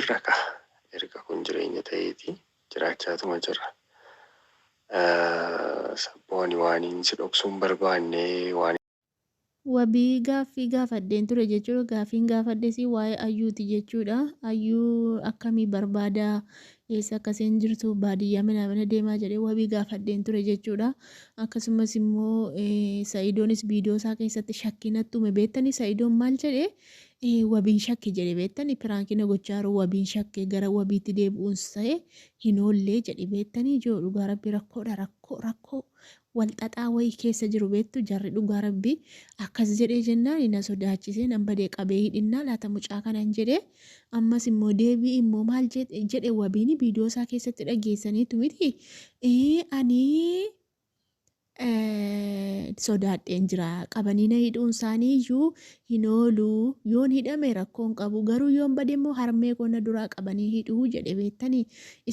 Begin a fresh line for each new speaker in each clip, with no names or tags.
jirra ka erga kun jireenya ta'eeti jiraachaatuma jirra. Sabbooni waaniin si dhoksuun barbaanne waan
Wabii gaaffii gaafadheen ture jechuudha. Gaaffiin gaafadhes waa'ee ayyuuti jechuudha. Ayyuu akkamii barbaada? Eessa akkasiin jirtu? Baadiyyaa mana deemaa jedhee wabii gaafadheen ture jechuudha. Akkasumas immoo Sa'idoonis viidiyoo isaa keessatti shakkii natti uume beektanii Sa'idoon maal jedhee wabiin shakke jedhe beektanii piraankina gochaa jiru wabiin shakke gara wabiitti deebi'uun ta'e hin oollee jedhe beektanii ijoo dhugaa rabbi rakkoodha rakkoo walxaxaa wayii keessa jiru beektu jarri dhugaa rabbi akkas jedhee jennaan na sodaachisee nan badee qabee hidhinnaa laata mucaa kanaan jedhee ammas immoo deebii immoo maal jedhe wabiin viidiyoo isaa keessatti dhageessaniitu miti ani sodaadheen jira qabanii na hidhuun isaanii iyyuu hin oolu yoon hidhame rakkoon qabu garuu yoon bade immoo harmee konna duraa qabanii hidhuu jedhe beektanii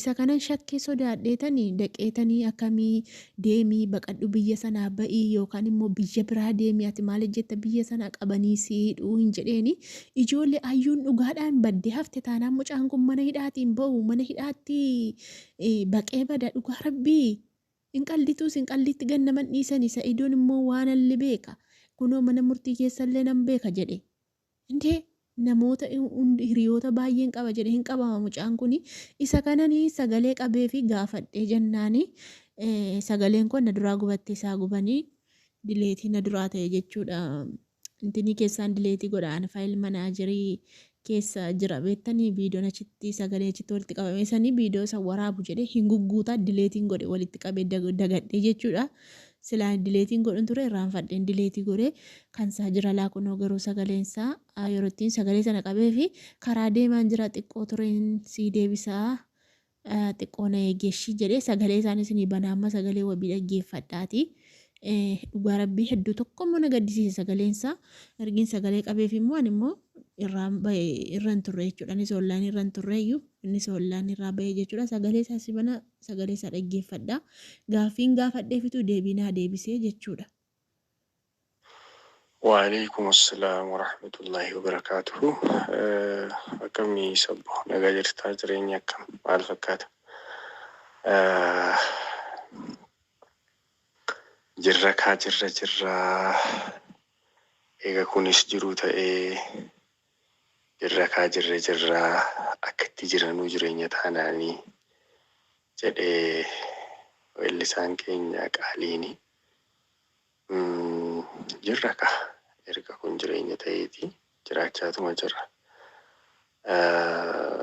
isa kanan shakkee sodaadheetanii daqeetanii akkamii deemii baqadhu biyya sanaa ba'ii yookaan immoo biyya biraa deemii ati maal jetta biyya sanaa qabanii si hidhuu hin jedheeni ijoollee ayyuun dhugaadhaan baddee hafte taanaan mucaan kun mana hidhaatiin ba'u mana hidhaatti baqee bada dhugaa rabbii. Inqallitus inqallitti gannaman dhiisan Sa'idoon immoo waan alli beeka kunoo mana murtii keessallee nan beeka jedhe indee namoota hiriyoota baay'een qaba jedhe hin qabama mucaan kun isa kananii sagalee qabee fi gaafadhee jennaani sagaleen kun na duraa gubattee isaa gubanii dileetii na duraa ta'e jechuudha intinii keessaan dileetii godhaan faayil manaajirii keessa jira beektanii viidiyoon achitti sagalee achitti walitti qabame sanii viidiyoo isa waraabu jedhee hin gugguutaa dileetiin godhe walitti qabee dagadhee jechuudha. Silaan dileetiin godhan ture irraanfadheen dileetii godhee kan isaa jira laakunoo garuu sagaleensaa yeroo ittiin sagalee sana qabee fi karaa deemaan jira xiqqoo tureen sii deebisaa xiqqoo na eegeeshii jedhee sagalee isaanis ni banaa amma sagalee wabii dhaggeeffadhaati. Dhugaa rabbii hedduu tokko immoo na gaddisiise sagaleensaa ergiin sagalee qabeef immoo ani immoo irraan turre jechuudha. Inni ollaan irraan turre iyyuu inni ollaan irraa bahee jechuudha. Sagalee isaa si bana sagalee isaa dhaggeeffadhaa. Gaaffiin gaafadheefitu deebii naa deebisee jechuudha.
وعليكم السلام ورحمة الله وبركاته. أكمي سبو نجاجر تاجرين يكم على فكات. جرّا إيجا كونس جروتا جرّا أكتي جرانو جرينيا تاناني جدي واللسان كينيا كاليني جرّا إيجا كون جرينيا تايتي جراچاتو مجرّا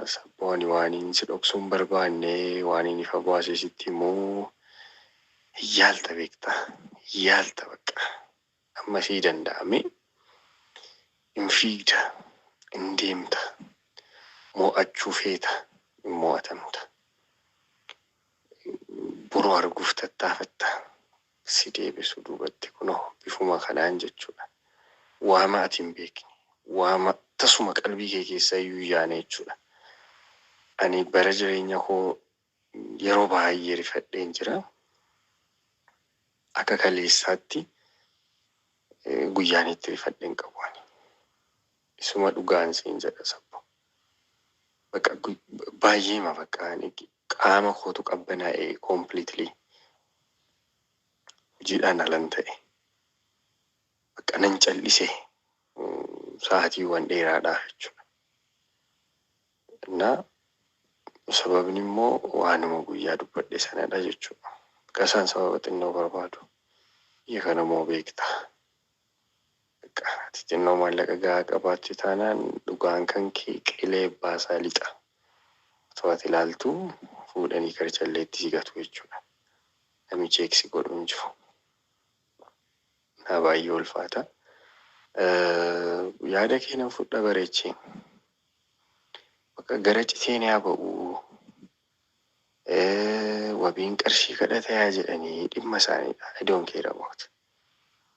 سبواني وانين سلوكسون برباني وانين فبواسي ستيمو yaalta beekta yaalta bakka amma sii danda'ame hin fiigda hin deemta mo'achuu feeta hin mo'atamta boruu arguuf tattaafatta si deebisu duubatti kunoo bifuma kanaan jechuudha waama ati hin beekne waama tasuma qalbii kee keessa iyyuu yaane jechuudha ani bara jireenya koo yeroo baay'ee rifadheen jira. Akka kaleessaatti guyyaan itti rifadheen qabu ani. Isuma dhugaan siin jedha sabbo. Bakka baay'eema bakka ani qaama kootu qabbanaa'ee completely hojiidhaan alan ta'e. Bakka nan callisee sa'aatiiwwan dheeraadhaaf jechuudha. Innaa sababni immoo waanuma guyyaa dubbadhe sanadha jechuudha. Kasaan sababa xinnoo barbaadu. Kana moo beekta. Ati xinnoo maallaqa gahaa qabaachuu taanaan dhugaan kan kee qilee baasaa lixa. Otoo ati ilaaltu fuudhanii karchalleetti si gatu jechuudha. Namichi eegsi godhuun jiru. Naa baay'ee ulfaata. Yaada keenan fudha bareecheen. Bakka gara citeen yaa ba'u. Wabiin qarshii kadhataa jedhanii dhimma isaaniidha. I don't care about.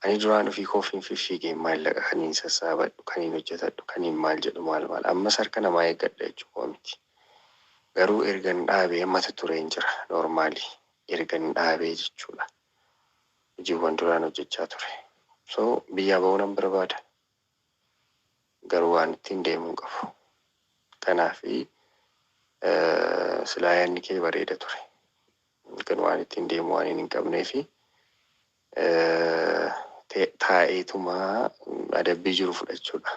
Ani duraan ofii koofiin fiigee maallaqa kaniin sassaabadhu, kaniin hojjetadhu, kaniin maal jedhu maal. Ammas harka namaa eeggadha jechuudha miti. Garuu ergan dhaabee mata tureen jira normaali. Ergan dhaabee jechuudha. Hojiiwwan duraan hojjechaa ture. So biyyaa ba'uu nan barbaada. Garuu waan ittiin deemuu qabu. Kanaafi silaa yaadni kee bareeda ture. Kan waan ittiin deemu waan hin qabnee fi taa'eetuma adabbii jiru fudhachuudha.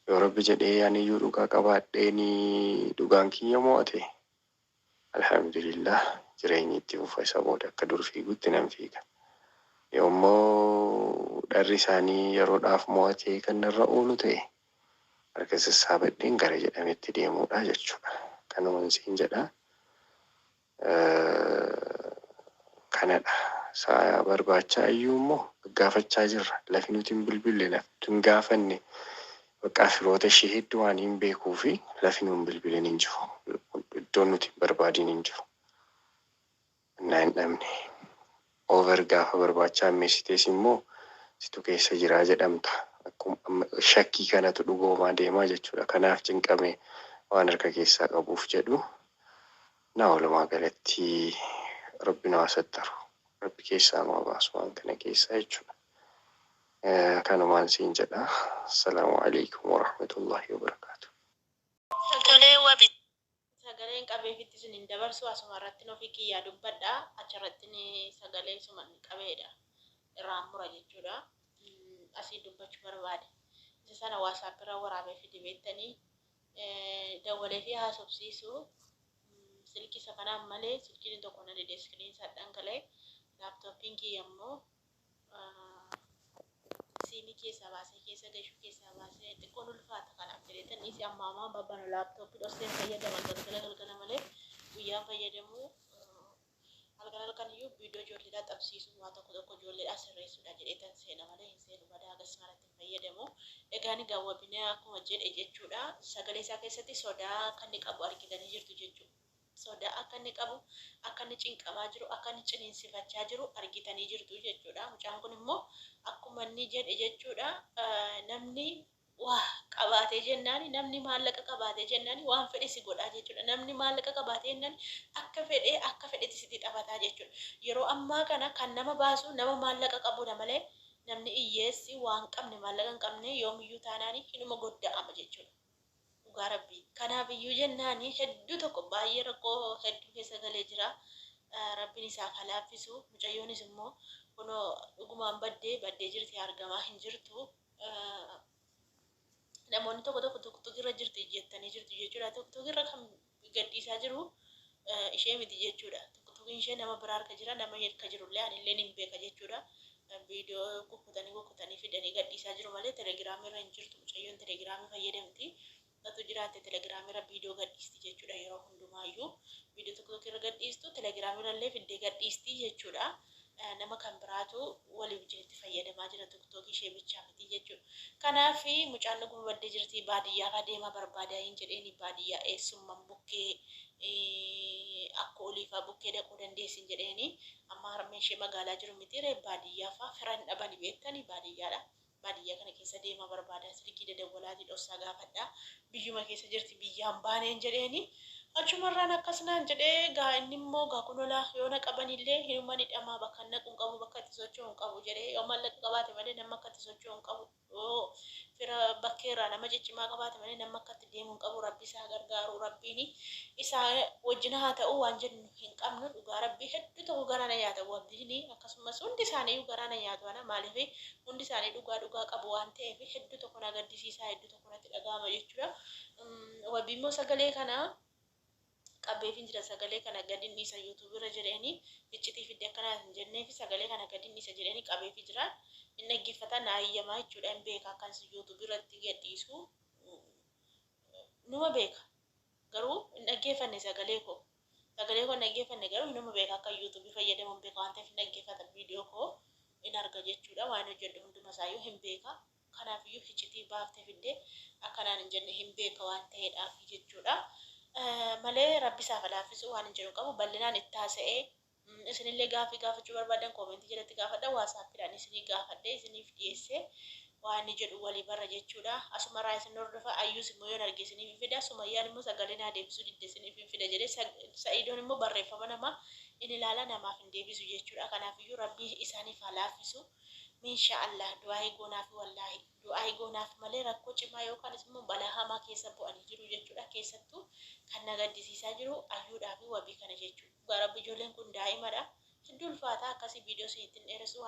Yoo Rabbi jedhee ani iyyuu dhugaa qabaadheeni dhugaan kiyya mo'ate alhamdulillah jireenyi itti fufa isa booda akka dur fiigutti nan fiiga. Yoommoo dharri isaanii yeroodhaaf mo'atee kan narra oolu ta'e harka sassaabadheen gara jedhametti deemuudha jechuudha. Kanumaan siin jedha. Kanadha. Saa barbaachaa iyyuu immoo gaafachaa jirra. Lafi nuti hin bilbille lafi hin gaafanne bakka firoota ishee hedduu waan hin beekuu fi lafi nuun bilbileen hin jiru. Iddoon nuti barbaadiin hin jiru. Naa hin dhabne. Over gaafa barbaachaa ammeessitees immoo situ keessa jiraa jedhamta. Akkuma shakkii kanatu dhugoomaa deemaa jechuudha. Kanaaf cinqamee waan harka keessaa qabuuf jedhu na walumaa galatti Rabbi na wasattaru. Rabbi keessaa nu baasu waan kana keessaa jechuudha. Kanumaan siin jedha. Assalaamu alaikum warahmatullahi wabarakaatuh.
Sagaleen qabeefitti sun hin dabarsu asuma irratti ofii kiyyaa dubbadha. Achirratti sagalee suma qabeedha. Irraan mura jechuudha. Asii dubbachuu barbaade. Isa sana WhatsApp irra waraabee fidi beektanii dawwalee fi haasofsiisu. Silkii isa kanaan malee silkiin tokko na dide iskiriin sadhaan galee laaptooppiin kiyya immoo siinii keessaa baasee keessa gashuu keessaa baasee xiqqoon ulfaata kanaaf jedheetanii ammaa babbana laaptooppii dhokseen fayyadaman galgala malee guyyaan fayyadamu halkan iyyuu viidiyoo ijoolleedhaa qabsiisu waa tokko ijoolleedhaa sirreessuudha jedheetan seena malee hin seenu badaa agas kanatti fayyadamu. Egaan egaa wabinaa akkuma jedhe jechuudha. Sagalee isaa keessatti sodaa kan inni qabu argitanii jirtu jechuudha. Sodaa akka inni qabu, akka inni cinqamaa jiru, akka inni ciniinsifachaa jiru argitanii jirtu jechuudha. Mucaan kun immoo akkuma inni jedhe jechuudha. Namni waa qabaatee jennaan, namni maallaqa qabaatee jennaan waan fedhe si godhaa jechuudha. Namni maallaqa qabaatee jennaan akka fedhetti sitti taphataa jechuudha. Yeroo ammaa kana kan nama baasu nama maallaqa qabudha malee namni hiyyeessi waan qabne maallaqa hin qabne yoomiyyuu taanaan hinuma godda'ama jechuudha. Dhugaa Rabbii. Kanaaf iyyuu jennaani hedduu tokko baay'ee rakkoo hedduu keessa galee jira. Rabbiin isaa laaffisu. Mucayyoonis immoo kunoo dhugumaan baddee jirti argamaa hin jirtu. Namoonni tokko irra jirti jettanii jirtu jechuudha. Tokko irra kan gadhiisaa jiru ishee miti jechuudha. Tokko ishee nama biraa harka jira, nama hirka jirullee anillee hin beeka jechuudha. Viidiyoo kukkutanii fidanii gadhiisaa jiru malee telegiraamii irra hin jirtu. Mucayyoon telegiraamii fayyadamti. Satu jiraate telegiraamii irra viidiyoo gadhiisti jechuudha. Yeroo hundumaayyuu viidiyoo tokko irra gadhiistu telegiraamii irrallee fiddee gadhiisti jechuudha. Nama kan biraatu waliif jirti fayyadamaa jira tokko ishee bichaa miti jechuudha. Kanaaf mucaan kun baddee jirti baadiyyaa deemaa barbaadaa hin jedheeni baadiyyaa eessummaan bukkee akka oliifaa bukkee dhaquu dandeessin jedheeni amma harmeen ishee magaalaa jiru miti baadiyyaa fa'aa firan dhabanii beektanii baadiyyaadha. Baadiyyaa kana keessa deemaa barbaadaa silkii dadawwalaatii dhossaa gaafadhaa biyyuma keessa jirti biyyaan baaneen jedheeni achumarraan akkasnaan jedhee gaa inni immoo gaa kunola yoo na qabanillee hinuma ni dhamaa bakka naquun qabu bakka itti socho'uun qabu jedhee yoo maallaqa qabaate malee nama akka itti socho'uun qabu fira bakkeerraa nama ciccimaa qabaate malee nama akka itti deemuun qabu rabbi isaa gargaaru rabbiin isaa wajjin haa ta'u waan jennu hin qabnu dhugaa rabbii hedduu tokko garaana nyaata wabdiin akkasumas hundi isaanii garaana nyaatu ana maaliif hundi isaanii dhugaa qabu waan ta'eef hedduu tokko na gaddisiisaa hedduu tokko natti dhaga'ama jechuudha. Wabbii immoo sagalee kana qabeefin jira sagalee kana gadin isa YouTube irra jedhanii iccitii fidde akkana hin jennee fi sagalee kana gadin isa jedhanii qabeefi jira inni dhaggeeffata naayyamaa jechuudha hin beeka kan YouTube irratti gadhiisu numa beeka garuu hin dhaggeeffanne sagalee koo dhaggeeffanne garuu numa beeka akka YouTube fayyadamuun beeka waan ta'eef hin dhaggeeffata viidiyoo koo in arga jechuudha waan hojjedhu hunduma isaayyuu hin beeka kanaaf iyyuu iccitii baaftee fidde akkanaan hin jenne hin beeka waan ta'eedhaaf jechuudha. Malee rabbi isaaf laaffisu waan hin jedhu qabu bal'inaan itti haasa'ee isinillee gaafachuu barbaadan koomentii jalatti gaafadha waasaappiidhaan isinii gaafadhe isiniif dhiyeessee waan inni jedhu walii barra jechuudha. Asumarraa isin hordofa ayyuus immoo yoon arge isiniif fida sumayyaan immoo sagalee naa deebisuu didde isiniif fida jedhee sa'iidoon immoo barreeffama namaa inni ilaala namaaf hin deebisu jechuudha. Kanaaf iyyuu rabbii isaaniif haa laaffisu. Inshaallah du'aa eegoonaaf wallahi du'aa eegoonaaf malee rakkoo cimaa yookaan immoo balaa hamaa keessa bu'anii jiru jechuudha. Keessattuu kan na gaddisiisaa jiru ayyuudhaa fi wabii kana jechuudha. Gara ijoolleen kun daa'imadha. Hedduu ulfaataa akkasii viidiyoo isinitti dheeressu.